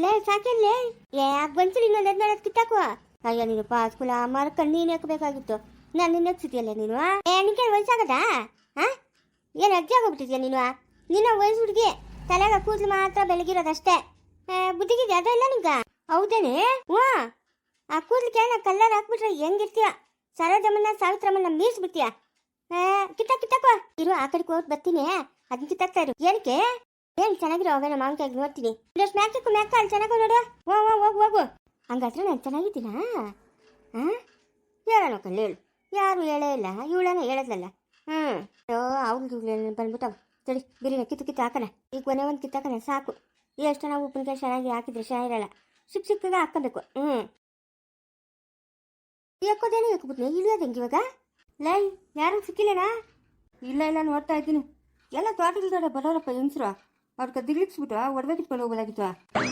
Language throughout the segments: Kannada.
ಲೇ ಸಾಕೇನ್ಲೇ ಬಂತು ಇನ್ನೊಂದು ಮಾಡೋದು ಕಿತ್ತಾಕುವ. ಅಯ್ಯೋ ನೀನು ಪಾಸ್ಕುಲ ಮರ್ಕೊಂಡು ನೀನು ಹಾಕಬೇಕಾಗಿತ್ತು. ನಾನು ನಿನ್ನ ಹಾಕ್ಸಿದ್ಯಲ್ಲ ನೀನು. ನಿನ್ಗೆ ವಯಸ್ಸಾಗದಾ? ಹಾಂ ಏನು ಅಜ್ಜಿ ಆಗೋಗ್ಬಿಟ್ಟಿದ್ಯಾ ನೀನು? ನೀನು ವಯಸ್ಸು ಹುಡುಗಿ, ತಲೆಗೆ ಕೂದಲು ಮಾತ್ರ ಬೆಳಗಿರೋದಷ್ಟೇ. ಬುದ್ಧಿಗಿದೆ ಅದ ಇಲ್ಲ ನಿಂಗ? ಹೌದೇನೆ? ಹ್ಞೂ. ಆ ಕೂದಲಿಗೆ ನಾ ಕಲ್ಲರ್ ಹಾಕ್ಬಿಟ್ರೆ ಹೆಂಗಿರ್ತೀಯ? ಸರೋಜಮ್ಮನ ಸಾವಿತ್ರಮ್ಮನ ಮೀರ್ಸ್ಬಿಡ್ತೀಯ. ಕಿತ್ತಾಕುವ. ಇರು, ಆ ಕಡೆಗೆ ಹೋಗಿ ಬರ್ತೀನಿ. ಅದನ್ನ ಕಿತ್ತಾಕ್ತಾ ಇರು. ಏನಕ್ಕೆ? ಏನು ಚೆನ್ನಾಗಿರೋ ಅವೇನ ಮಾವಿನಕಾಯಿ ನೋಡ್ತೀನಿ. ಇಷ್ಟು ಮ್ಯಾಕ್ ಅಲ್ಲಿ ಚೆನ್ನಾಗಿ ನೋಡು. ಹೋಗು. ಹಂಗಾದ್ರೆ ನಾನು ಚೆನ್ನಾಗಿದ್ದೀನಾ? ಹಾಂ ಹೇಳೋಣ ಕಲ್ಲು ಹೇಳು. ಯಾರು ಹೇಳೇ ಇಲ್ಲ, ಇವಳನ್ನ ಹೇಳೋದಲ್ಲ. ಅವ್ರಿಗೆ ಬಂದ್ಬಿಟ್ಟವ. ಸರಿ ಬಿರಿನ ಕಿತ್ತು ಹಾಕೋಣ. ಈಗ ಕೊನೆ ಒಂದು ಕಿತ್ತಾಕೋಣ ಸಾಕು. ಎಷ್ಟು ನಾವು ಉಪ್ಪಿನಕಾಯಿ ಚೆನ್ನಾಗಿ ಹಾಕಿದ್ರೆ ಚೆನ್ನಾಗಿರಲ್ಲ. ಸಿಕ್ಕಾಗ ಹಾಕ್ಕೋಬೇಕು. ಯಾಕೋದೇನೋ ಯಾಕೋಬಿಟ್ನೆ ಇಳಿಯೋದು ಹೆಂಗೆ ಇವಾಗ? ಲೈ ಯಾರು ಸಿಕ್ಕಿಲ್ಲೇನಾ? ಇಲ್ಲ ನೋಡ್ತಾ ಇದ್ದೀನಿ. ಎಲ್ಲ ತೋಟದ ಬರೋರಪ್ಪ ಹೆಂಗಸ್ರು. ಅವ್ರ ಕದ್ದಿಗ್ಲಿಕ್ಸ್ಬಿಟ್ಟು ಒಡವೆ ಕಿತ್ಕೊಂಡು ಹೋಗ್ಬೋದಾಗಿತ್ತು.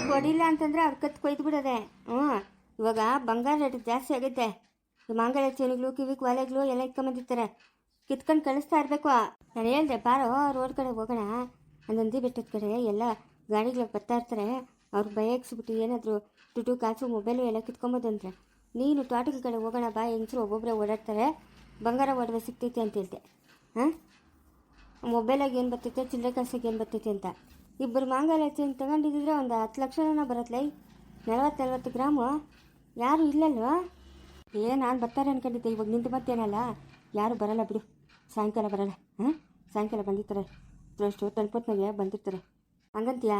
ಕೊಡಿಲ್ಲ ಅಂತಂದ್ರೆ ಅವ್ರ ಕತ್ತು ಕೊಯ್ದು ಬಿಡೋದೆ. ಇವಾಗ ಬಂಗಾರ ರೇಟ್ ಜಾಸ್ತಿ ಆಗೈತೆ. ಈ ಮಂಗಳ ಚೇನುಗಳು ಕಿವಿಕ್ ವಾಲೆಗಳು ಎಲ್ಲ ಇಟ್ಕೊಂಬಂದಿರ್ತಾರೆ. ಕಿತ್ಕೊಂಡು ಕಳಿಸ್ತಾ ಇರಬೇಕು. ನಾನು ಹೇಳಿದೆ ಬಾರೋ ರೋಡ್ ಕಡೆ ಹೋಗೋಣ. ನಂದಿ ಬೆಟ್ಟದ ಕಡೆ ಎಲ್ಲ ಗಾಡಿಗಳಿಗೆ ಬರ್ತಾ ಇರ್ತಾರೆ. ಅವ್ರು ಬಯಕ್ಸ್ಬಿಟ್ಟು ಏನಾದರೂ ದುಡ್ಡು ಕಾಸು ಮೊಬೈಲು ಎಲ್ಲ ಕಿತ್ಕೊಂಬೋದಂದ್ರೆ, ನೀನು ತೋಟದ ಕಡೆ ಹೋಗೋಣ ಬಾ, ಹೆಂಗಸರು ಒಬ್ಬೊಬ್ಬರೇ ಓಡಾಡ್ತಾರೆ, ಬಂಗಾರ ಒಡವೆ ಸಿಗ್ತೈತೆ ಅಂತ ಹೇಳ್ತೆ. ಮೊಬೈಲಾಗಿ ಏನು ಬರ್ತೈತೆ, ಚಿಲ್ಲರೆ ಕಾಸಿಗೆ ಏನು ಬರ್ತೈತೆ ಅಂತ. ಇಬ್ಬರು ಮಾಂಗಲ್ಯ ಚೈನ್ ತಗೊಂಡಿದ್ದರೆ ಒಂದು 10 ಲಕ್ಷನ ಬರತ್ಲೈ. 40 ಗ್ರಾಮು. ಯಾರು ಇಲ್ಲಲ್ವ? ನಾನು ಬರ್ತಾರೆ ಅನ್ಕೊಂಡಿದ್ದೆ. ಇವಾಗ ನಿಂತು ಮತ್ತೇನಲ್ಲ, ಯಾರು ಬರಲ್ಲ ಬಿಡು. ಸಾಯಂಕಾಲ ಬರಲ್ಲ. ಸಾಯಂಕಾಲ ಬಂದಿರ್ತಾರೆ. ಅಷ್ಟು ತಲುಪತ್ನಾಗೆ ಬಂದಿರ್ತಾರೆ. ಹಂಗಂತೀಯಾ?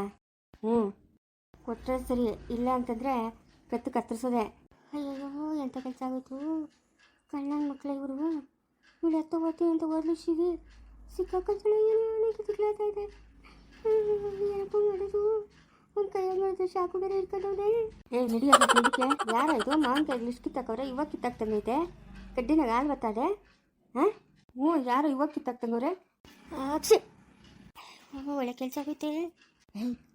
ಕೊಟ್ಟರೆ ಸರಿ, ಇಲ್ಲ ಅಂತಂದರೆ ಕತ್ತು ಕತ್ತರಿಸೋದೆ. ಅಯ್ಯೋ ಎಂಥ ಕೆಲಸ ಆಗೋಯ್ತು. ಕಣ್ಣನ ಮಕ್ಕಳು ಇವರು. ಇವಳು ಎತ್ತ ಓದ್ತೀನಿ ಅಂತ ಓದ್ಲಿಸಿದೆ. ಸಿಕ್ಕಾಕೊಂಡ್ಸಲ ಏನೋ ಸಿಗ್ಲಾಗ್ತಾ ಇದೆ. ಏನಪ್ಪ ಮಾಡೋದು? ಒಂದು ಕೈಯಾಗ ಮಾಡಿದ್ರೆ ಶಾಕು ಬೇರೆ ಇಟ್ಕೊಂಡವ್ರೆ. ನಡಿಯೋದಕ್ಕೆ ಯಾರಾಯ್ತು? ಮಾವಿನಕಾಯಿ ಇಷ್ಟು ಕಿತ್ತಾಕವ್ರೆ, ಇವಾಗ ಕಿತ್ತಾಕ್ತಂಗೈತೆ. ಕಡ್ಡಿನಾಗ ಹಾಲು ಬರ್ತದೆ. ಯಾರು ಇವಾಗ ಕಿತ್ತಾಕ್ತಂಗವ್ರೆ? ಅಕ್ಷಿ ಒಳ್ಳೆ ಕೆಲಸ ಆಗುತ್ತೆ.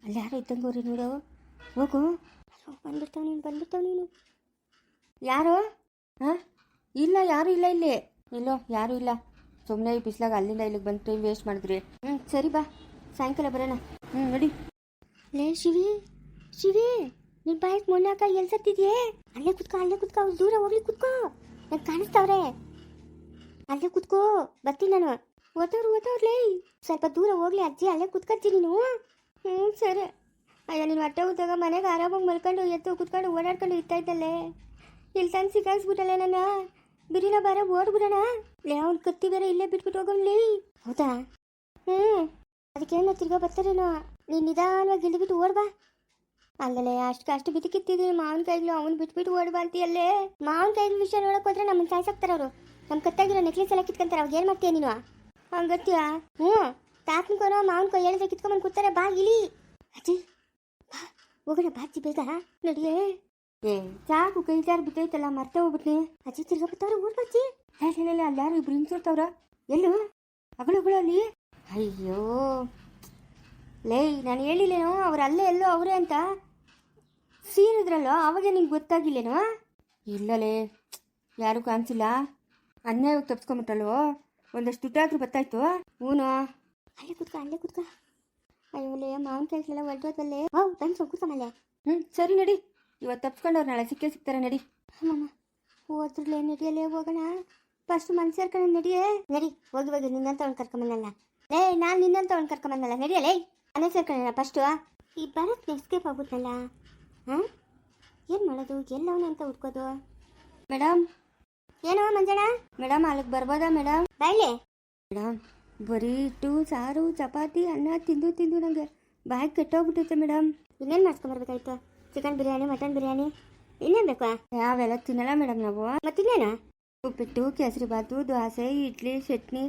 ಅಲ್ಲಿ ಯಾರು ಇದ್ದಂಗವ್ರಿ ನೋಡು. ಹೋಗು. ಬಂದ್ಬಿಡ್ತಾವ ನೀನು. ಯಾರು? ಇಲ್ಲ ಯಾರು ಇಲ್ಲ ಇಲ್ಲಿ. ಇಲ್ಲೋ ಯಾರು ಇಲ್ಲ. ಸುಮ್ಮನೆ ಈ ಬಿಸ್ಲಾಗ ಅಲ್ಲಿಂದ ಇಲ್ಲಿಗೆ ಬಂದು ಟೈಮ್ ವೇಸ್ಟ್ ಮಾಡಿದ್ರಿ. ಸರಿ ಬಾ, ಸಾಯಂಕಾಲ ಬರೋಣ. ನಡಿ. ಲೇ ಶಿವಿ, ನಿನ್ನ ಬಾಯಿಗೆ ಮೊನ್ನಾಕ ಎಲ್ಲಿ ಸತ್ತಿದ್ಯೆ? ಅಲ್ಲೇ ಕುತ್ಕೋ ಅವ್ರು ದೂರ ಹೋಗ್ಲಿ ಕುತ್ಕೋ. ನಂಗೆ ಕಾಣಿಸ್ತಾವ್ರೆ. ಅಲ್ಲೇ ಕುತ್ಕೋ, ಬರ್ತೀನಿ ನಾನು. ಓದವ್ರೇ ಸ್ವಲ್ಪ ದೂರ ಹೋಗ್ಲಿ ಅಜ್ಜಿ, ಅಲ್ಲೇ ಕುತ್ಕೊಳ್ತೀನಿ ನೀನು. ಸರಿ. ಅಯ್ಯೋ ನೀನು ಹೊಟ್ಟೆ ಊದಾಗ ಮನೆಗೆ ಆರಾಮಾಗಿ ಮಲ್ಕೊಂಡು ಎತ್ತು ಕುತ್ಕೊಂಡು ಓಡಾಡ್ಕೊಂಡು ಇರ್ತಾ ಇದ್ದಲ್ಲೇ. ಇಲ್ಲಿ ತಂದು ಸಿಕ್ಕಾಕ್ಸ್ಬಿಟ್ಟಲ್ಲ ನನ್ನ. ಬಿರಿನ ಬಾರ ಓಡ್ಬಿಡೋಣ. ಅವ್ನು ಕತ್ತಿ ಬೇರೆ ಇಲ್ಲೇ ಬಿಟ್ಬಿಟ್ಟು ಹೋಗೋನ್ಲಿ. ಹೌದಾ? ಅದಕ್ಕೇನು ತಿರ್ಗಾ ಬರ್ತಾರೇನೋ. ನೀನು ನಿಧಾನವಾಗಿ ಇಳಿಬಿಟ್ಟು ಓಡ್ಬಾ. ಅಲ್ಲೇ ಅಷ್ಟು ಬಿದ್ದಕ್ಕಿತ್ತಿದ್ದೀನಿ ಮಾವಿನಕಾಯಿಗಳು. ಅವ್ನು ಬಿಟ್ಬಿಟ್ಟು ಓಡ್ಬಾ ಅಂತೀಯಲ್ಲೇ. ಮಾವಿನಕಾಯಿಗಳ ವಿಷಯ ನೋಡಕ್ ಹೋದ್ರೆ ನಮ್ಮನ್ನು ಸಾಯ್ಸಾಕ್ತಾರ ಅವರು. ನಮ್ಮ ಕತ್ತಾಗಿರೋ ನೆಕ್ಲೆಸ್ ಎಲ್ಲ ಕಿತ್ಕೊಂತಾರೆ. ಅವಾಗ ಏನು ಮಾಡ್ತೀಯ ನೀನು? ಹಂಗತ್ತೀಯಾ? ತಾತನ್ಕೋನೋ ಮಾವಿನಕಾಯಿ ಹೇಳಿದ್ರೆ ಕಿತ್ಕೊಂಬಂದು ಕೂತಾರೆ. ಬಾ ಇಳಿ ಅಜ್ಜಿ, ಬಾ ಹೋಗೋಣ. ಬಾಜಿ ಬೇಗ ನಡಿಯೇ. ಸಾಕು, ಕೈ ಜಾರು ಬಿದ್ದೈತಲ್ಲ, ಮರ್ತೆ ಹೋಗ್ಬಿಟ್ನಿ. ಅಜ್ಜಿ ತಿರ್ಗಾ ಬರ್ತಾವ್ರೆ, ಓಡ್ಬಜ್ಜಿ. ಅಲ್ಲಿ ಯಾರು ಇಬ್ರು ಹಿಂಸೋರ್ತವ್ರ. ಎಲ್ಲೂ ಅಗಳು ಅಲ್ಲಿ. ಅಯ್ಯೋ ಲೇ, ನಾನು ಹೇಳಿಲ್ಲೇನೋ ಅವ್ರು ಅಲ್ಲೇ ಎಲ್ಲೋ ಅವರೇ ಅಂತ. ಸೀರಿದ್ರಲ್ಲೋ, ಅವಾಗ ನಿಂಗೆ ಗೊತ್ತಾಗಿಲ್ಲೇನೋ? ಇಲ್ಲಲೇ, ಯಾರು ಕಾಣಿಸಿಲ್ಲ. ಅನ್ಯಾಯವಾಗಿ ತಪ್ಸ್ಕೊಂಬಿಟ್ಟಲ್ವೋ. ಒಂದಷ್ಟು ದುಡ್ಡಾದ್ರೂ ಗೊತ್ತಾಯ್ತು. ಹೂನು. ಅಲ್ಲೇ ಕುತ್ಕ. ಅಯ್ಯೋ ಲೇ, ಮಾವಿನಕಾಯಿಗಳೆಲ್ಲ ಹೊರಟೋದಲ್ಲೇ. ಬಂದು ಕೂತ್ಕೊಂಬಲ್ಲೇ. ಸರಿ ನಡಿ. ಇವತ್ತು ತಪ್ಸ್ಕೊಂಡವ್ರು ನಾಳೆ ಸಿಗ್ತಾರೆ. ನಡಿ. ಅಮ್ಮಮ್ಮ ಹೋದ್ರಲ್ಲೇ, ನಡಿಯಲ್ಲೇ ಹೋಗೋಣ. ಫಸ್ಟ್ ಮನ್ಸು ಸೇರ್ಕೊಂಡು ನಡಿಯೇ. ನಡಿ ಹೋಗಿ ನಿನ್ನಂತ ಅವ್ನು ಕರ್ಕೊಂಬನ್ನಲ್ಲ. ನಾನು ನಿನ್ನಂತ ಅವ್ನು ಕರ್ಕೊಂಬನ್ನಲ್ಲ. ನಡಿಯಲ್ಲೇ, ಮನೆ ಸೇರ್ಕೊಳ್ಳೋಣ ಫಸ್ಟು. ಈ ಬರತ್ ಎಸ್ಕೇಪ್ ಆಗುತ್ತಲ್ಲ. ಏನು ಮಾಡೋದು? ಎಲ್ಲವನ ಅಂತ ಹುಡ್ಕೋದು. ಮೇಡಮ್. ಏನೋ ಮಂಜಣ್ಣ? ಮೇಡಮ್ ಅಲ್ಲಿಗೆ ಬರ್ಬೋದಾ ಮೇಡಮ್? ಬಾಯ್ಲೆ. ಮೇಡಮ್ ಬರೀ ಹಿಟ್ಟು ಸಾರು ಚಪಾತಿ ಅನ್ನ ತಿಂದು ನನಗೆ ಬಾಯಿ ಕೆಟ್ಟೋಗ್ಬಿಟ್ಟೈತೆ ಮೇಡಮ್. ಇನ್ನೇನು ಮಾಡ್ಸ್ಕೊಂಬರ್ಬೇಕಾಯ್ತು? ಚಿಕನ್ ಬಿರಿಯಾನಿ, ಮಟನ್ ಬಿರಿಯಾನಿ, ಇನ್ನೇನು ಬೇಕಾ? ಯಾವೆಲ್ಲ ತಿನ್ನಲ್ಲ ಮೇಡಮ್ ನಾವು. ಮತ್ತಿನ್ನೇನು? ಉಪ್ಪಿಟ್ಟು, ಕೇಸರಿ ಬಾತು, ದೋಸೆ, ಇಡ್ಲಿ, ಚಟ್ನಿ,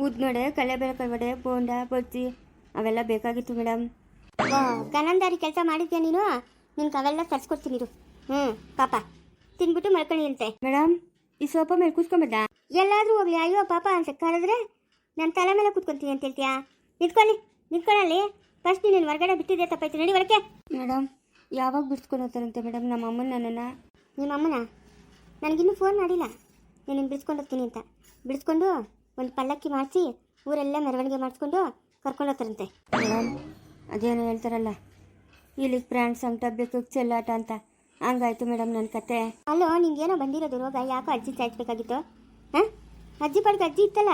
ಉದ್ನೊಡೆ, ಕಡಲೆಬೇಳೆ ವಡೆ, ಬೋಂಡ, ಬಜ್ಜಿ ಅವೆಲ್ಲ ಬೇಕಾಗಿತ್ತು ಮೇಡಮ್. ಗನಂದಾರಿ ಕೆಲಸ ಮಾಡಿದ್ಯಾ ನೀನು? ನಿನ್ಗೆ ಅವೆಲ್ಲ ತರಿಸ್ಕೊಡ್ತೀನಿ ಇರು. ಪಾಪ ತಿನ್ಬಿಟ್ಟು ಮಲ್ಕೊಳ್ಳಿ ಅಂತೆ. ಮೇಡಮ್ ಈ ಸೋಫಾ ಮೇಲೆ ಕೂತ್ಕೊಂಬದ್ದ? ಎಲ್ಲಾದ್ರೂ ಹೋಗ್ಲಿ. ಅಯ್ಯೋ ಪಾಪ ಅಂತ ಕರೆದ್ರೆ ನನ್ನ ತಲೆ ಮೇಲೆ ಕೂತ್ಕೊಂತೀನಿ ಅಂತ ಹೇಳ್ತೀಯಾ? ನಿಂತ್ಕೊಳ್ಳಿ. ಫಸ್ಟ್ ನೀನು ಹೊರಗಡೆ ಬಿಟ್ಟಿದ್ದೆ ತಪ್ಪಾಯ್ತು. ನಡಿ ಹೊರಕ್ಕೆ. ಮೇಡಮ್ ಯಾವಾಗ ಬಿಡ್ಸ್ಕೊಂಡು ಹೋಗ್ತಾರಂತೆ ಮೇಡಮ್ ನಮ್ಮ ಅಮ್ಮನ ನನ್ನನ್ನು? ನಿಮ್ಮ ಅಮ್ಮನ ನನಗಿನ್ನೂ ಫೋನ್ ಮಾಡಿಲ್ಲ ನೀನು ಬಿಡಿಸ್ಕೊಂಡು ಹೋಗ್ತೀನಿ ಅಂತ. ಬಿಡಿಸ್ಕೊಂಡು ಒಂದು ಪಲ್ಲಕ್ಕಿ ಮಾಡಿಸಿ ಊರೆಲ್ಲ ಮೆರವಣಿಗೆ ಮಾಡಿಸ್ಕೊಂಡು ಕರ್ಕೊಂಡು ಹೋಗ್ತಾರಂತೆ. ಮೇಡಮ್ ಅದೇನೋ ಹೇಳ್ತಾರಲ್ಲ, ಇಲ್ಲಿಗೆ ಫ್ರೆಂಡ್ಸ್ ಸಂಕಟ ಬೇಕು ಚೆಲ್ಲಾಟ ಅಂತ ಹಂಗಾಯ್ತು ಮೇಡಮ್ ನನ್ನ ಕತೆ. ಅಲ್ಲೋ ನಿಂಗೇನೋ ಬಂದಿರೋದು ರೋಗ, ಯಾಕೋ ಅಜ್ಜಿ ಸಾಯಿಸ್ಬೇಕಾಗಿತ್ತು? ಹಾಂ, ಅಜ್ಜಿ ಪಡ್ಗೆ ಅಜ್ಜಿ ಇತ್ತಲ್ಲ,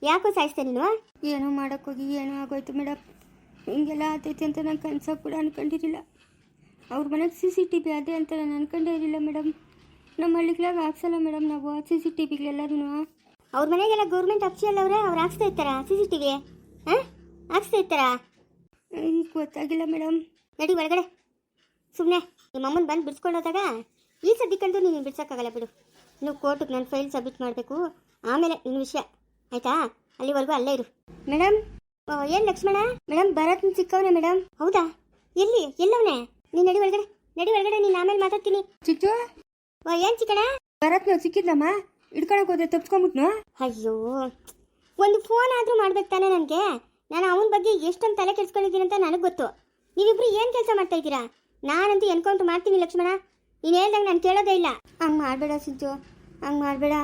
ಯಾಕೋ ಸಾಯಿಸ್ತೆ ನೀನು? ಏನೋ ಮಾಡೋಕ್ಕೋಗಿ ಏನೋ ಆಗೋಯ್ತು ಮೇಡಮ್. ಹಿಂಗೆಲ್ಲ ಆತೈತಿ ಅಂತ ನಾನು ಕನ್ಸಾಗ ಕೂಡ ಅನ್ಕೊಂಡಿರಲಿಲ್ಲ. ಅವ್ರ ಮನೆಗೆ CCTV ಅದೇ ಅಂತ ನಾನು ಅನ್ಕೊಂಡೇ ಇರಲಿಲ್ಲ ಮೇಡಮ್. ನಮ್ಮ ಹಳ್ಳಿಗಳಾಗ ಹಾಕ್ಸಲ್ಲ ಮೇಡಮ್ ನಾವು CCTVಗಳೆಲ್ಲರೂ. ಅವ್ರ ಮನೆಗೆಲ್ಲ ಗೌರ್ಮೆಂಟ್ ಅಫ್ಸಿಯಲ್ ಅವರೇ, ಅವ್ರು ಹಾಕ್ಸ್ತಾ ಇರ್ತಾರ CCTV? ಹಾಂ, ಹಾಕ್ಸ್ತಾ ಇರ್ತಾರಾ? ಗೊತ್ತಾಗಿಲ್ಲ ಮೇಡಮ್. ನಡಿ ಒಳಗಡೆ. ಸುಮ್ಮನೆ ನಿಮ್ಮ ಅಮ್ಮನ ಬಂದು ಬಿಡಿಸ್ಕೊಂಡು ಹೋದಾಗ ಈ ಸದ್ಯಕ್ಕಂತೂ ನೀನು ಬಿಡ್ಸೋಕ್ಕಾಗಲ್ಲ ಬಿಡು. ನೀವು ಕೋರ್ಟಿಗೆ ನನ್ನ ಫೈಲ್ ಸಬ್ಮಿಟ್ ಮಾಡಬೇಕು, ಆಮೇಲೆ ನಿನ್ನ ವಿಷಯ ಆಯಿತಾ? ಅಲ್ಲಿವರೆಗೂ ಅಲ್ಲೇ ಇರು. ಮೇಡಮ್, ಏನು ಲಕ್ಷ್ಮಣ? ಮೇಡಮ್ ಭರತ್ ಸಿಕ್ಕವನೇ ಮೇಡಮ್. ಹೌದಾ? ಎಲ್ಲವನೇ? ನೀನು ನಡಿ ಒಳಗಡೆ, ನಡಿ ಒಳಗಡೆ, ನೀನು ಆಮೇಲೆ ಮಾತಾಡ್ತೀನಿ. ಚಿಚ್ಚು ಏನು ಚಿಕ್ಕಣ? ಭರತ್ನ ಸಿಕ್ಕಿದ್ಲಮ್ಮ, ಹಿಡ್ಕೊಳಕ್ಕೆ ಹೋದ್ರೆ ತಪ್ಸ್ಕೊಂಬಿಟ್ನು. ಅಯ್ಯೋ, ಒಂದು ಫೋನ್ ಆದರೂ ಮಾಡ್ಬೇಕು ತಾನೆ ನನಗೆ. ನಾನು ಅವನ ಬಗ್ಗೆ ಎಷ್ಟೊಂದು ತಲೆ ಕೆಡ್ಸ್ಕೊಂಡಿದ್ದೀನಿ ಅಂತ ನನಗೆ ಗೊತ್ತು. ನೀವಿಬ್ರು ಏನು ಕೆಲಸ ಮಾಡ್ತಾ ಇದ್ದೀರಾ? ನಾನಂತೂ ಎನ್ಕೌಂಟ್ರ್ ಮಾಡ್ತೀನಿ ಲಕ್ಷ್ಮಣ. ನೀನು ಹೇಳ್ದಂಗೆ ನಾನು ಕೇಳೋದೇ ಇಲ್ಲ. ಹಂಗೆ ಮಾಡಬೇಡ ಸಿಂಚು, ಹಂಗೆ ಮಾಡಬೇಡ.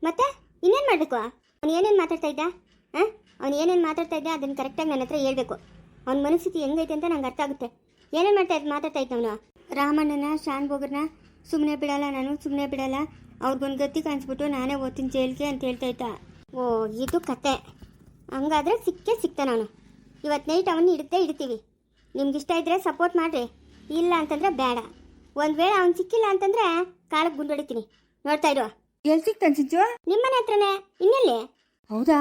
ಮತ್ತೆ ಇನ್ನೇನು ಮಾಡಬೇಕು? ಅವ್ನು ಏನೇನು ಮಾತಾಡ್ತಾ ಇದ್ದ? ಹಾಂ, ಅವ್ನು ಏನೇನು ಮಾತಾಡ್ತಾ ಇದ್ದ ಅದನ್ನು ಕರೆಕ್ಟಾಗಿ ನನ್ನ ಹತ್ರ ಹೇಳ್ಬೇಕು. ಅವ್ನ ಮನಸ್ಥಿತಿ ಹೆಂಗೈತೆ ಅಂತ ನಂಗೆ ಅರ್ಥ ಆಗುತ್ತೆ. ಏನೇನು ಮಾತಾಡ್ತಾ ಇದ್ದವನು? ರಾಮಣ್ಣನ ಶಾನ್ ಬೋಗರ್ನ ಸುಮ್ಮನೆ ಬಿಡಲ್ಲ, ನಾನು ಸುಮ್ಮನೆ ಬಿಡಲ್ಲ, ಅವ್ರಿಗೊಂದು ಗತಿ ಕಾಣಿಸ್ಬಿಟ್ಟು ನಾನೇ ಓದ್ತೀನಿ ಜೈಲ್ಗೆ ಅಂತ ಹೇಳ್ತಾ ಇದ್ದ. ಓ, ಇದು ಕತೆ. ಹಂಗಾದ್ರೆ ಸಿಗ್ತಾನೆ ಅವನು. ಇವತ್ತು ನೈಟ್ ಅವನ್ನ ಇಡ್ತೀವಿ. ನಿಮ್ಗೆ ಇಷ್ಟ ಇದ್ದರೆ ಸಪೋರ್ಟ್ ಮಾಡಿರಿ, ಇಲ್ಲ ಅಂತಂದರೆ ಬೇಡ. ಒಂದು ವೇಳೆ ಅವ್ನು ಸಿಕ್ಕಿಲ್ಲ ಅಂತಂದರೆ ಕಾಲಕ್ಕೆ ಗುಂಡೊಡಿತೀನಿ, ನೋಡ್ತಾ ಇರೋ. ಎಲ್ಲಿ ಸಿಗ್ತಾನೆ ಸಿಂಚು? ನಿಮ್ಮನೆ ಹತ್ರನೇ, ಇನ್ನೆಲ್ಲಿ? ಹೌದಾ?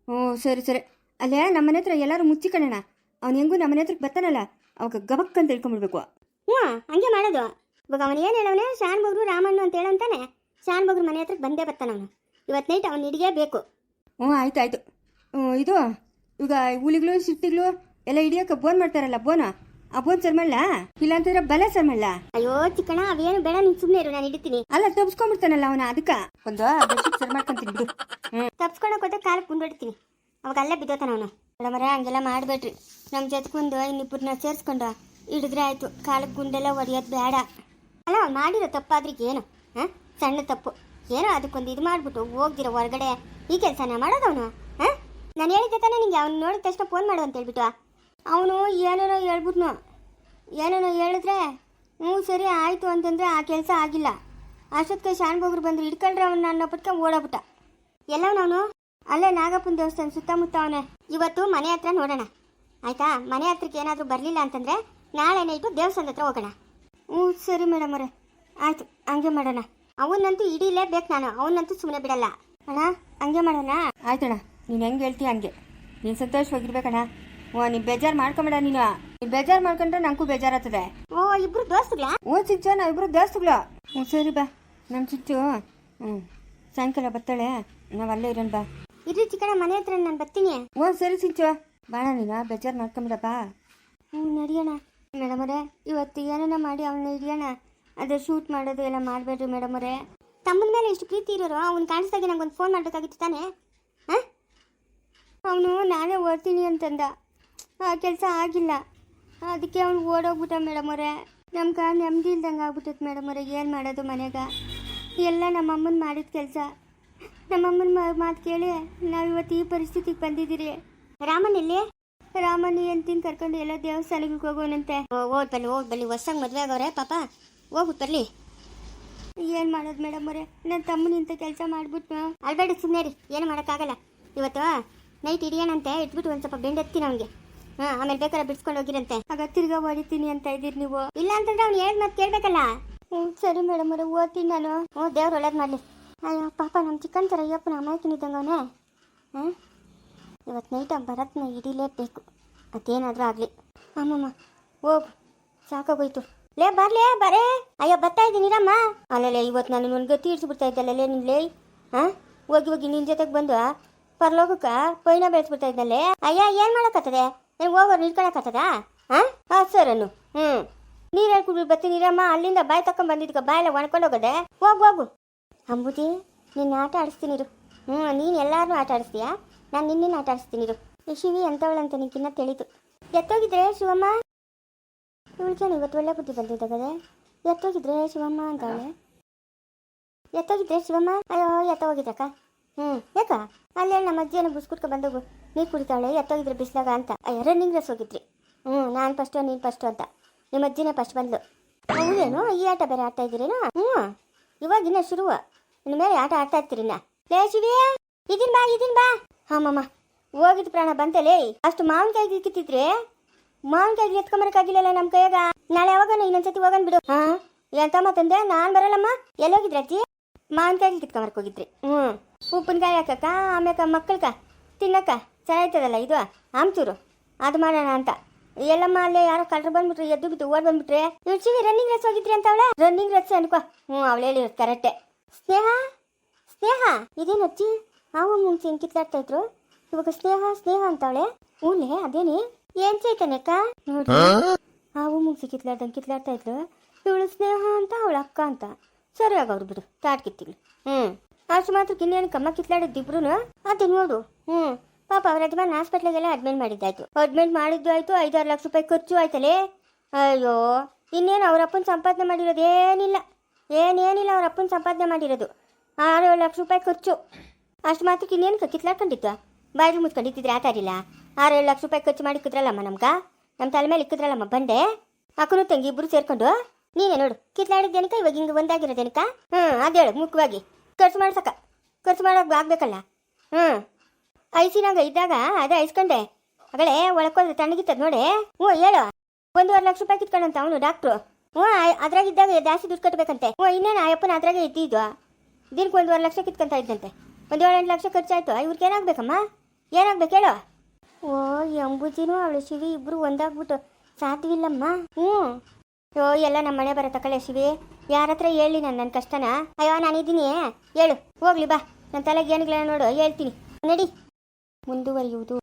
ಓ ಸರಿ ಸರಿ. ಅಲ್ಲೇ ನಮ್ಮನೆ ಹತ್ರ ಎಲ್ಲರೂ ಮುಚ್ಚಿಕೊಳ್ಳೋಣ. ಅವ್ನು ಹೆಂಗೂ ನಮ್ಮನೆ ಹತ್ರಕ್ಕೆ ಬರ್ತಾನಲ್ಲ, ಅವಾಗ ಗಬಕ್ ಅಂತ ಹೇಳ್ಕೊಂಡ್ಬಿಡ್ಬೇಕು. ಹ್ಞೂ, ಹಂಗೆ ಮಾಡೋದು. ಇವಾಗ ಅವನು ಏನು ಹೇಳವನೇ? ಶಾನ್ ಬಗ್ರು ರಾಮಣ್ಣು ಅಂತ ಹೇಳಂತಾನೆ. ಶಾನ್ ಬಗ್ರು ಮನೆ ಹತ್ರಕ್ಕೆ ಬಂದೇ ಬರ್ತಾನೆ ಅವನು. ಇವತ್ತು ನೈಟ್ ಅವ್ನು ಹಿಡಿಯಬೇಕು. ಹ್ಞೂ ಆಯ್ತು. ಇದು ಈಗ ಹುಲಿಗಳು ಸಿಟ್ಟಿಗಳು ಎಲ್ಲ ಹಿಡಿಯೋಕೆ ಬೋನ್ ಮಾಡ್ತಾರಲ್ಲ, ಆ ಬೋನ್ ಸರ್ ಮಾಡಲ್ಲ, ಇಲ್ಲ ಅಂತಂದ್ರೆ ಬಲ ಸರ್ ಮಾಡಲ್ಲ. ಅಯ್ಯೋ ಚಿಕ್ಕಣ, ಅವೇನು ಬೇಡ, ನೀನು ಸುಮ್ಮನೆ ಇರು, ನಾನು ಹಿಡಿತೀನಿ. ಅಲ್ಲ ತಪ್ಸ್ಕೊಂಡ್ಬಿಡ್ತಾನಲ್ಲ ಅವನ, ಅದಕ್ಕೆ ಒಂದು ಸರ್ ಮಾಡ್ಕೊಂತೀನಿ ಬಿಡು. ತಪ್ಸ್ಕೊಳಕ್ಕೆ ಹೋದ್ರೆ ಕಾಲಕ್ಕೆ ಗುಂಡೊಡಿತೀನಿ, ಅವಾಗ ಅಲ್ಲೇ ಬಿದ್ದೋತಾನ ಅವನು. ಮೇಡಮರೇ, ಹಂಗೆಲ್ಲ ಮಾಡಬೇಡ್ರಿ. ನಮ್ಮ ಜೊತೆಗೊಂದು ಇನ್ನಿಬ್ಬರನ್ನ ಸೇರಿಸ್ಕೊಂಡು ಹಿಡಿದ್ರೆ ಆಯಿತು. ಕಾಲಕ್ಕೆ ಗುಂಡೆಲ್ಲ ಹೊಡೆಯೋದು ಬೇಡ. ಅಲ್ಲ, ಅವ್ನು ಮಾಡಿರೋ ತಪ್ಪಾದ್ರಿಗೆ ಏನು? ಹಾಂ, ಸಣ್ಣ ತಪ್ಪು ಏನೋ, ಅದಕ್ಕೊಂದು ಇದು ಮಾಡಿಬಿಟ್ಟು ಹೋಗ್ದಿರೋ ಹೊರಗಡೆ ಈ ಕೆಲಸನ ಮಾಡೋದವನು. ಹಾಂ, ನಾನು ಹೇಳಿದ್ದೆ ತಾನೇ ನಿಂಗೆ, ಅವ್ನು ನೋಡಿದ ತಕ್ಷಣ ಫೋನ್ ಮಾಡು ಅಂತ ಹೇಳ್ಬಿಟ್ಟು. ಅವನು ಏನೇನೋ ಹೇಳ್ಬಿಟ್ನು. ಏನೇನೋ ಹೇಳಿದ್ರೆ ಹ್ಞೂ ಸರಿ ಆಯಿತು ಅಂತಂದರೆ ಆ ಕೆಲಸ ಆಗಿಲ್ಲ. ಅಷ್ಟೊತ್ತಿಗೆ ಶಾನ್ ಬೋಗ್ರು ಬಂದು ಹಿಡ್ಕೊಂಡ್ರೆ ಅವನು ನನ್ನ ಪಟ್ಕ ಓಡೋಗ್ಬಿಟ್ಟ. ಎಲ್ಲವನವನು ಅಲ್ಲೇ ನಾಗಪ್ಪನ ದೇವಸ್ಥಾನ ಸುತ್ತಮುತ್ತ ಅವನೇ. ಇವತ್ತು ಮನೆ ಹತ್ರ ನೋಡೋಣ ಆಯಿತಾ? ಮನೆ ಹತ್ರಕ್ಕೆ ಏನಾದರೂ ಬರಲಿಲ್ಲ ಅಂತಂದರೆ ನಾಳೆ ನೈಟು ದೇವಸ್ಥಾನದ ಹತ್ರ ಹೋಗೋಣ. ಹ್ಞೂ ಸರಿ ಮೇಡಮ್ ಅವರೇ, ಆಯಿತು, ಹಂಗೆ ಮಾಡೋಣ. ಅವನ್ನಂತೂ ಹಿಡೀಲೇಬೇಕು ನಾನು, ಅವನ್ನಂತೂ ಸುಮ್ಮನೆ ಬಿಡಲ್ಲ ಅಣ್ಣ. ಹಂಗೆ ಮಾಡೋಣ. ಆಯ್ತಣ್ಣ, ನೀನು ಹೆಂಗೆ ಹೇಳ್ತೀಯ ಹಂಗೆ. ನೀನು ಸಂತೋಷವಾಗಿರ್ಬೇಕಣ್ಣ. ನೀನು ಬೇಜಾರು ಮಾಡ್ಕೊಂಬೇಡ. ನೀನು ಬೇಜಾರು ಮಾಡ್ಕೊಂಡ್ರೆ ನನಗೂ ಬೇಜಾರಾಗ್ತದೆ. ಓ, ಇಬ್ರು ದೋಸ್ತುಗಳಾ? ಚಿಚ್ಚು, ನಾವಿಬ್ರು ದೋಸ್ತುಗಳು. ಸರಿ ಬಾ, ನಮ್ಮ ಚಿಚ್ಚು ಸಾಯಂಕಾಲ ಬರ್ತಾಳೆ, ನಾವು ಅಲ್ಲೇ ಇರೋಣ ಬಾ. ಇರ್ರಿ ಚಿಕ್ಕಣ್ಣ, ಮನೆ ಹತ್ರ ನಾನು ಬರ್ತೀನಿ. ಸರಿ ಚಿಚ್ಚು, ಬಾಣ, ನೀನು ಬೇಜಾರು ಮಾಡ್ಕೊಂಬಿಡಪ್ಪ. ನಡಿಯೋಣ ಮೇಡಮರೇ. ಇವತ್ತು ಏನೇನ ಮಾಡಿ ಅವನ್ನ ಹಿಡಿಯೋಣ. ಅದೇ ಶೂಟ್ ಮಾಡೋದು ಎಲ್ಲ ಮಾಡಬೇಡ್ರಿ ಮೇಡಮರೇ. ತಮ್ಮನ ಮೇಲೆ ಎಷ್ಟು ಪ್ರೀತಿ ಇರೋರು, ಅವ್ನು ಕಾಣಿಸ್ದಾಗೆ ನಂಗೆ ಒಂದು ಫೋನ್ ಮಾಡಬೇಕಾಗಿತ್ತು ತಾನೇ? ಹಾಂ, ಅವನು ನಾನೇ ಓದ್ತೀನಿ ಅಂತಂದ, ಆ ಕೆಲಸ ಆಗಿಲ್ಲ. ಅದಕ್ಕೆ ಅವ್ನು ಓಡೋಗ್ಬಿಟ್ಟ ಮೇಡಮರೇ. ನಮ್ಗೆ ನೆಮ್ಮದಿ ಇಲ್ದಂಗೆ ಆಗ್ಬಿಟ್ಟೈತೆ ಮೇಡಮರೇ. ಏನು ಮಾಡೋದು ಮನೆಗ? ಎಲ್ಲ ನಮ್ಮಮ್ಮನ ಮಾಡಿದ ಕೆಲಸ. ನಮ್ಮಮ್ಮನ ಮಾತು ಕೇಳಿ ನಾವಿವತ್ತು ಈ ಪರಿಸ್ಥಿತಿಗೆ ಬಂದಿದ್ದೀರಿ. ರಾಮನಲ್ಲಿ ರಾಮನಿ ಅಂತೀನಿ ಕರ್ಕೊಂಡು ಎಲ್ಲ ದೇವಸ್ಥಾನಗಳಿಗೆ ಹೋಗೋನಂತೆ. ಹೋಗಿ ಬನ್ನಿ ಹೊಸಂಗೆ ಮದುವೆ ಆಗೋರೆ ಪಾಪ, ಹೋಗ್ಬಿಟ್ಟು ಬರಲಿ. ಏನು ಮಾಡೋದು ಮೇಡಮರೇ, ನನ್ನ ತಮ್ಮನ ಇಂಥ ಕೆಲಸ ಮಾಡಿಬಿಟ್ನು. ಅಲ್ಬೇಡಿ, ಸುಮ್ಮನೆ ರೀ, ಏನು ಮಾಡೋಕ್ಕಾಗಲ್ಲ. ಇವತ್ತು ನೈಟ್ ಹಿಡಿಯೋಣಂತೆ, ಇಟ್ಬಿಟ್ಟು ಒಂದು ಸ್ವಲ್ಪ ಬೆಂಡ್ ಎತ್ತೀನಿ ಅವನಿಗೆ. ಹಾಂ, ಆಮೇಲೆ ಬೇಕಾದ್ರೆ ಬಿಡ್ಸ್ಕೊಂಡು ಹೋಗಿರಂತೆ. ಆಗ ತಿರ್ಗಾ ಹೊಡಿತೀನಿ ಅಂತ ಇದ್ದೀರಿ ನೀವು. ಇಲ್ಲ ಅಂತಂದ್ರೆ ಅವ್ನು ಹೇಳಿ ಮತ್ತೆ ಕೇಳಬೇಕಲ್ಲ. ಹ್ಞೂ ಸರಿ ಮೇಡಮರೇ, ಓದ್ತೀನಿ ನಾನು. ದೇವ್ರು ಒಳ್ಳೇದು ಮಾಡಲಿ. ಅಯ್ಯೋ ಪಾಪ, ನಮ್ಮ ಚಿಕ್ಕನ್ ಥರ ಅಯ್ಯಪ್ಪನ ಅಮಾಯಕನಿದ್ದಂಗೆ ಅವನೇ. ಹಾಂ, ಇವತ್ತು ನೈಟ್ ಭರತ್ನ ಹಿಡಿಲೇಬೇಕು, ಅದೇನಾದರೂ ಆಗಲಿ. ಅಮ್ಮಮ್ಮ ಹೋಗು, ಸಾಕಾಗೋಯ್ತು. ಬರೇ. ಅಯ್ಯೋ ಬರ್ತಾ ಇದ್ದೀನಿರಮ್ಮ. ಅಲ್ಲಲ್ಲೇ ಇವತ್ತು ನಾನು ಒಂದು ಗತಿ ಇಡ್ಸ್ಬಿಡ್ತಾ ಇದ್ದಲ್ಲೇ ನಿನ್ಲೇ. ಹಾಂ, ಹೋಗಿ ನಿನ್ನ ಜೊತೆಗೆ ಬಂದು ಪರಲೋಕಕ್ಕೆ ಪೈನ ಬೆಳೆಸ್ಬಿಡ್ತಾ ಇದ್ದಲ್ಲೇ. ಅಯ್ಯ, ಏನು ಮಾಡೋಕ್ಕತ್ತದೆ? ಏನು ಹೋಗೋರು ನಿಲ್ಕೊಳಕ್ಕತ್ತದ? ಹಾಂ ಸರನು. ನೀರು ಹೇಳ್ಕೊಡ್ಬಿಟ್ಟು ಬರ್ತೀನಿರಮ್ಮ. ಅಲ್ಲಿಂದ ಬಾಯಿ ತಗೊಂಡು ಬಂದಿದ್ಕ ಬಾಯೆಲ್ಲ ಒಣ್ಕೊಂಡು ಹೋಗೋದೆ. ಹೋಗು ಅಂಬುದಿ, ನಿನ್ನ ಆಟ ಆಡಿಸ್ತೀನಿರು. ನೀನು ಎಲ್ಲಾರನ್ನೂ ಆಟ ಆಡಿಸ್ತೀಯಾ? ನಾನು ನಿನ್ನ ಆಟ ಆಡಿಸ್ತೀನಿರು. ಈ ಶಿವಿ ಎಂಥವಳಂತ ನಿನಗಿನ್ನ ತಿಳಿತು. ಎತ್ತೋಗಿದ್ರೆ ಶಿವಮ್ಮ, ಇವಳಿಗೇನು ಇವತ್ತು ಒಳ್ಳೆ ಬುದ್ಧಿ ಬಂದಿದ್ದಾಗದೆ. ಎತ್ತೋಗಿದ್ರೆ ಶಿವಮ್ಮ ಅಂತವಳೆ. ಎತ್ತೋಗಿದ್ರೆ ಶಿವಮ್ಮ. ಅಯ್ಯೋ, ಎತ್ತೋಗಿದ್ದಕ್ಕ. ಯಾಕ? ಅಲ್ಲಿ ನಮ್ಮ ಅಜ್ಜಿಯನ್ನು ಬುಸ್ಕುಟ್ಕ ಬಂದೋಗು, ನೀರು ಕುಡಿತಾವಳೆ. ಎತ್ತೋಗಿದ್ರೆ ಬಿಸಿಲಾಗ ಅಂತ. ಅಯ್ಯೋ, ರನ್ನಿಂಗ್ ರೇಸ್ ಹೋಗಿದ್ರಿ. ನಾನು ಫಸ್ಟು ನೀನು ಫಸ್ಟು ಅಂತ ನಿಮ್ಮ ಅಜ್ಜಿನೇ ಫಸ್ಟ್ ಬಂದ್ಲು. ಹೌದೇನು, ಈ ಆಟ ಬೇರೆ ಆಡ್ತಾ ಇದ್ದೀರೇನು? ಇವಾಗ ಇನ್ನ ಶುರು, ಇನ್ನು ಮೇಲೆ ಆಟ ಆಡ್ತಾ ಇರ್ತೀರಿ ಇನ್ನ. ಲೇ ಶಿವಿ, ಇದೀನ್ ಬಾ. ಹಾಮಮ್ಮ ಹೋಗಿದ್ ಪ್ರಾಣ ಬಂತಲೇ. ಅಷ್ಟು ಮಾವಿನಕಾಯಿ ಕಿತ್ತಿದ್ರೆ ಮಾವಿನಕಾಯಿ ಎತ್ಕೊಂಬರಕ್ಕಾಗಿಲ್ಲಲ್ಲ ನಮ್ಮ ಕೈಯಾಗ. ನಾಳೆ ಯಾವಾಗ ಇನ್ನೊಂದ್ಸತಿ ಹೋಗನ್ ಬಿಡು. ಎಂತ ಮಾತಂದೆ, ನಾನು ಬರಲ್ಲಮ್ಮ. ಎಲ್ಲೋಗಿದ್ರಿ ಅಜ್ಜಿ? ಮಾವಿನಕಾಯಿ ಕಿತ್ಕೊಂಬರಕ್ ಹೋಗಿದ್ರಿ. ಉಪ್ಪಿನಕಾಯಿ ಹಾಕಕ್ಕ, ಆಮ್ಯಾಕ ಮಕ್ಕಳ್ಕ ತಿನ್ನಕ್ಕ ಚೆನ್ನಾಯ್ತದಲ್ಲ ಇದು ಆಮ್ಚೂರು, ಅದು ಮಾಡೋಣ ಅಂತ. ಎಲ್ಲಮ್ಮ ಅಲ್ಲೇ ಯಾರೋ ಕಳ್ರು ಬಂದ್ಬಿಟ್ರಿ, ಎದ್ದು ಬಿದ್ದು ಓಡ್ ಬಂದ್ಬಿಟ್ರೆ. ಶಿವಿ ರನ್ನಿಂಗ್ ರೇಸ್ ಹೋಗಿದ್ರಿ ಅಂತ ಅವಳೆ. ರನ್ನಿಂಗ್ ರೇಸ್ ಅನ್ಕೋ. ಅವಳು ಹೇಳಿರೋದು ಕರೆಕ್ಟೆ. ಸ್ನೇಹ ಇದೇನು ಅಜ್ಜಿ? ಹಾವು ಮುಂಚೆ ಹೆಂಗೆ ಕಿತ್ಲಾಡ್ತಾ ಇದ್ರು, ಇವಾಗ ಸ್ನೇಹ ಅಂತವಳೆ. ಹೂಲೆ ಅದೇನಿ ಏನ್ ಚೈತನ್ಯಕ್ಕ ನೋಡಿ, ಹಾವು ಮುಂಚೆ ಕಿತ್ಲಾಡ್ತಾ ಇದ್ರು. ಇವಳು ಸ್ನೇಹ ಅಂತ, ಅವಳ ಅಕ್ಕ ಅಂತ. ಸರಿ ಆಗವ್ರು ಬಿಡು, ತಾಟ್ ಕಿತ್ತಿಗಳು. ಅಷ್ಟು ಮಾತ್ರಕ್ಕೆ ಇನ್ನೇನು ಕಮ್ಮ ಕಿತ್ಲಾಡಿದ್ದಿಬ್ರು. ಅದೇ ನೋಡು. ಪಾಪ ಅವ್ರ ಯಜಮಾನ್ ಹಾಸ್ಪಿಟ್ಲಿಗೆಲ್ಲ ಅಡ್ಮಿಟ್ ಮಾಡಿದ್ದಾಯ್ತು. ಅಡ್ಮಿಟ್ ಮಾಡಿದ್ದು ಆಯ್ತು, 5-6 ಲಕ್ಷ ರೂಪಾಯಿ ಖರ್ಚು ಆಯ್ತಲೇ. ಅಯ್ಯೋ, ಇನ್ನೇನು ಅವ್ರ ಅಪ್ಪನ ಸಂಪಾದನೆ ಮಾಡಿರೋದು ಏನೇನಿಲ್ಲ ಅವ್ರ ಅಪ್ಪನ ಸಂಪಾದನೆ ಮಾಡಿರೋದು 6-7 ಲಕ್ಷ ರೂಪಾಯಿ ಖರ್ಚು. ಅಷ್ಟು ಮಾತ್ರಕ್ಕೆ ಇನ್ನೇನು ಕಿತ್ಲಾಡ್ಕೊಂಡಿತ್ತು. ಬಾಯಿ ಮುಚ್ಕೊಂಡಿದ್ದಿದ್ರೆ ಆತಾರಿಲ್ಲ. 6-7 ಲಕ್ಷ ರೂಪಾಯಿ ಖರ್ಚು ಮಾಡಿ ಇಕ್ಕಿದ್ರಲ್ಲಮ್ಮ ನಮ್ಮ ತಲೆ ಮೇಲೆ ಇಕ್ಕಿದ್ರಲ್ಲಮ್ಮ ಬಂಡೆ. ಅಕ್ಕನು ತಂಗಿ ಇಬ್ಬರು ಸೇರ್ಕೊಂಡು ನೀನೇ ನೋಡು ಕಿತ್ಲಾಡಿದ್ದೇನಕ ಇವಾಗ ಹಿಂಗೆ ಒಂದಾಗಿರೋದೇನಕ. ಅದೇಳು ಮುಖ್ಯವಾಗಿ ಖರ್ಚು ಮಾಡೋಕೆ ಆಗ್ಬೇಕಲ್ಲ. ಐಸಿನಾಗ ಇದ್ದಾಗ ಅದೇ ಐಸ್ಕೊಂಡೆ ಅಗಳೇ ಒಳಕೋದ್ರೆ ತಣ್ಣಗಿತ್ತದ ನೋಡಿ. ಹೇಳು. 1.5 ಲಕ್ಷ ರೂಪಾಯಿ ಕಿತ್ಕೊಂಡಂತ ಅವನು ಡಾಕ್ಟ್ರು. ಅದ್ರಾಗಿದ್ದಾಗ ಜಾಸ್ತಿ ದುಡ್ಡು ಕಟ್ಟಬೇಕಂತೆ. ಇನ್ನೇನು ಅಯ್ಯಪ್ಪನ ಅದ್ರಾಗೆ ಇದ್ದಿದ್ವಾ. ದಿನಕ್ಕೆ 1.5 ಲಕ್ಷ ಕಿತ್ಕೊಂತ ಇದ್ದಂತೆ. 1-7 ಲಕ್ಷ ಖರ್ಚಾಯ್ತು. ಇವ್ರಿಗೆ ಏನಾಗಬೇಕಮ್ಮ, ಏನಾಗ್ಬೇಕು ಹೇಳು. ಅಂಬುಜಿನೂ ಅವಳು ಶಿವಿ ಇಬ್ರು ಒಂದಾಗ್ಬಿಟ್ಟು ಸಾಧ್ಯವಿಲ್ಲಮ್ಮ. ಎಲ್ಲ ನಮ್ಮ ಮನೆ ಬರೋ ತಕಳೆ ಶಿವಿ. ಯಾರ ಹತ್ರ ಹೇಳಿ ನನ್ನ ಕಷ್ಟನ? ಅಯ್ಯೋ ನಾನಿದ್ದೀನಿ, ಹೇಳು ಹೋಗ್ಲಿ ಬಾ. ನನ್ನ ತಲೆಗೆ ಏನಿಲ್ಲ ನೋಡು ಹೇಳ್ತೀನಿ ನಡಿ. ಮುಂದುವರಿಯುವುದು.